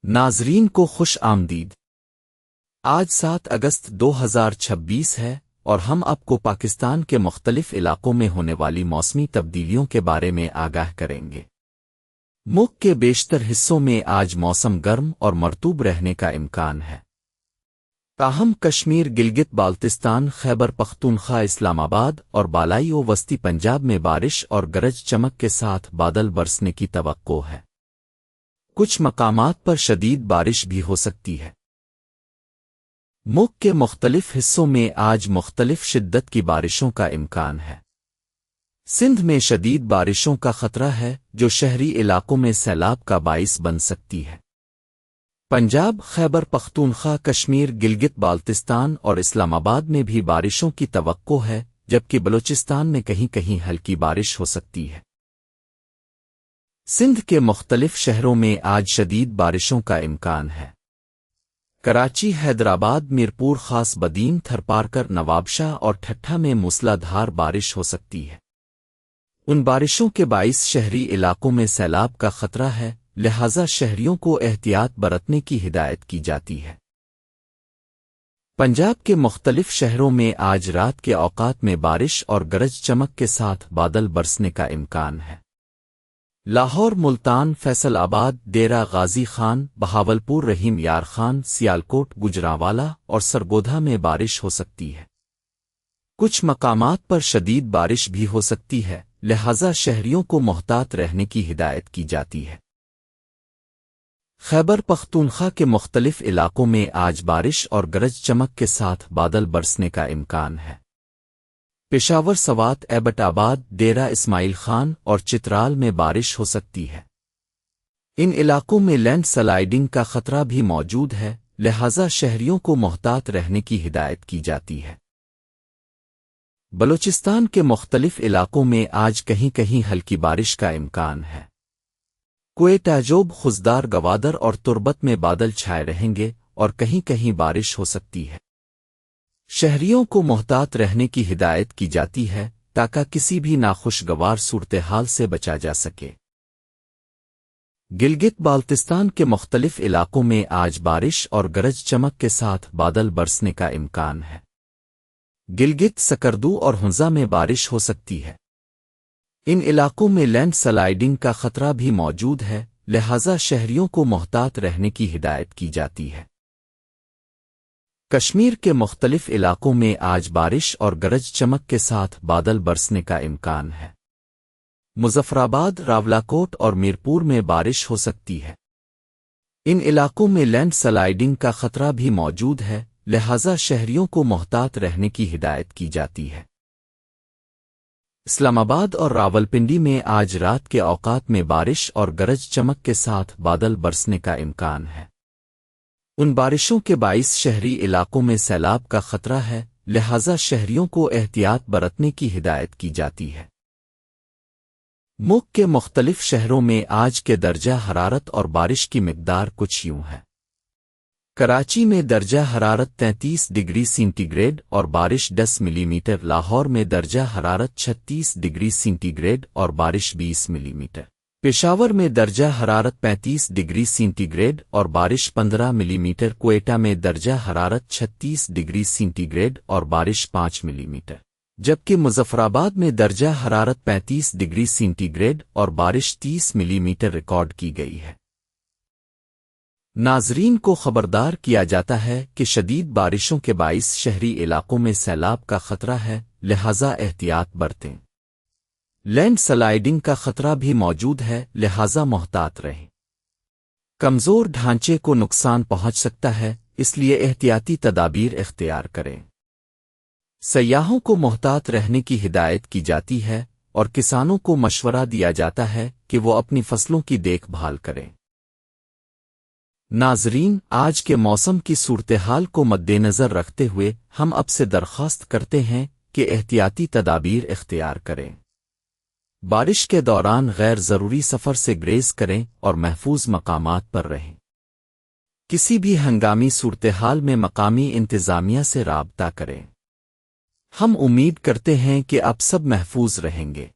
ناظرین کو خوش آمدید۔ آج 7 اگست 2026 ہے اور ہم آپ کو پاکستان کے مختلف علاقوں میں ہونے والی موسمی تبدیلیوں کے بارے میں آگاہ کریں گے۔ ملک کے بیشتر حصوں میں آج موسم گرم اور مرطوب رہنے کا امکان ہے۔ تاہم کشمیر، گلگت بالتستان، خیبر پختونخوا، اسلام آباد اور بالائی و وسطی پنجاب میں بارش اور گرج چمک کے ساتھ بادل برسنے کی توقع ہے۔ کچھ مقامات پر شدید بارش بھی ہو سکتی ہے۔ ملک کے مختلف حصوں میں آج مختلف شدت کی بارشوں کا امکان ہے۔ سندھ میں شدید بارشوں کا خطرہ ہے جو شہری علاقوں میں سیلاب کا باعث بن سکتی ہے۔ پنجاب، خیبر پختونخوا، کشمیر، گلگت بالتستان اور اسلام آباد میں بھی بارشوں کی توقع ہے، جبکہ بلوچستان میں کہیں کہیں ہلکی بارش ہو سکتی ہے۔ سندھ کے مختلف شہروں میں آج شدید بارشوں کا امکان ہے۔ کراچی، حیدرآباد، میرپور، خاص بدین، تھرپارکر، نوابشاہ اور ٹھٹھہ میں موسلا دھار بارش ہو سکتی ہے۔ ان بارشوں کے باعث شہری علاقوں میں سیلاب کا خطرہ ہے، لہذا شہریوں کو احتیاط برتنے کی ہدایت کی جاتی ہے۔ پنجاب کے مختلف شہروں میں آج رات کے اوقات میں بارش اور گرج چمک کے ساتھ بادل برسنے کا امکان ہے۔ لاہور، ملتان، فیصل آباد، ڈیرہ غازی خان، بہاولپور، رحیم یار خان، سیالکوٹ، گجرانوالہ اور سرگودھا میں بارش ہو سکتی ہے۔ کچھ مقامات پر شدید بارش بھی ہو سکتی ہے، لہذا شہریوں کو محتاط رہنے کی ہدایت کی جاتی ہے۔ خیبر پختونخوا کے مختلف علاقوں میں آج بارش اور گرج چمک کے ساتھ بادل برسنے کا امکان ہے۔ پشاور، سوات، ایبٹ آباد، ڈیرہ اسماعیل خان اور چترال میں بارش ہو سکتی ہے۔ ان علاقوں میں لینڈ سلائیڈنگ کا خطرہ بھی موجود ہے، لہذا شہریوں کو محتاط رہنے کی ہدایت کی جاتی ہے۔ بلوچستان کے مختلف علاقوں میں آج کہیں کہیں ہلکی بارش کا امکان ہے۔ کوئٹہ، جوب، خزدار، گوادر اور تربت میں بادل چھائے رہیں گے اور کہیں کہیں بارش ہو سکتی ہے۔ شہریوں کو محتاط رہنے کی ہدایت کی جاتی ہے تاکہ کسی بھی ناخوشگوار صورتحال سے بچا جا سکے۔ گلگت بالتستان کے مختلف علاقوں میں آج بارش اور گرج چمک کے ساتھ بادل برسنے کا امکان ہے۔ گلگت، سکردو اور ہنزا میں بارش ہو سکتی ہے۔ ان علاقوں میں لینڈ سلائیڈنگ کا خطرہ بھی موجود ہے، لہذا شہریوں کو محتاط رہنے کی ہدایت کی جاتی ہے۔ کشمیر کے مختلف علاقوں میں آج بارش اور گرج چمک کے ساتھ بادل برسنے کا امکان ہے۔ مظفرآباد، راولاکوٹ اور میرپور میں بارش ہو سکتی ہے۔ ان علاقوں میں لینڈ سلائیڈنگ کا خطرہ بھی موجود ہے، لہذا شہریوں کو محتاط رہنے کی ہدایت کی جاتی ہے۔ اسلام آباد اور راولپنڈی میں آج رات کے اوقات میں بارش اور گرج چمک کے ساتھ بادل برسنے کا امکان ہے۔ ان بارشوں کے باعث شہری علاقوں میں سیلاب کا خطرہ ہے، لہذا شہریوں کو احتیاط برتنے کی ہدایت کی جاتی ہے۔ ملک کے مختلف شہروں میں آج کے درجہ حرارت اور بارش کی مقدار کچھ یوں ہے۔ کراچی میں درجہ حرارت 33 ڈگری سینٹی گریڈ اور بارش 10 ملی میٹر، لاہور میں درجہ حرارت 36 ڈگری سینٹی گریڈ اور بارش 20 ملی میٹر، پشاور میں درجہ حرارت 35 ڈگری سینٹی گریڈ اور بارش 15 ملی میٹر، کوئٹہ میں درجہ حرارت 36 ڈگری سینٹی گریڈ اور بارش 5 ملی میٹر، جبکہ مظفرآباد میں درجہ حرارت 35 ڈگری سینٹی گریڈ اور بارش 30 ملی میٹر ریکارڈ کی گئی ہے۔ ناظرین کو خبردار کیا جاتا ہے کہ شدید بارشوں کے باعث شہری علاقوں میں سیلاب کا خطرہ ہے، لہذا احتیاط برتیں۔ لینڈ سلائیڈنگ کا خطرہ بھی موجود ہے، لہذا محتاط رہیں۔ کمزور ڈھانچے کو نقصان پہنچ سکتا ہے، اس لیے احتیاطی تدابیر اختیار کریں۔ سیاحوں کو محتاط رہنے کی ہدایت کی جاتی ہے اور کسانوں کو مشورہ دیا جاتا ہے کہ وہ اپنی فصلوں کی دیکھ بھال کریں۔ ناظرین، آج کے موسم کی صورتحال کو مد نظر رکھتے ہوئے ہم اب سے درخواست کرتے ہیں کہ احتیاطی تدابیر اختیار کریں۔ بارش کے دوران غیر ضروری سفر سے گریز کریں اور محفوظ مقامات پر رہیں۔ کسی بھی ہنگامی صورتحال میں مقامی انتظامیہ سے رابطہ کریں۔ ہم امید کرتے ہیں کہ اب سب محفوظ رہیں گے۔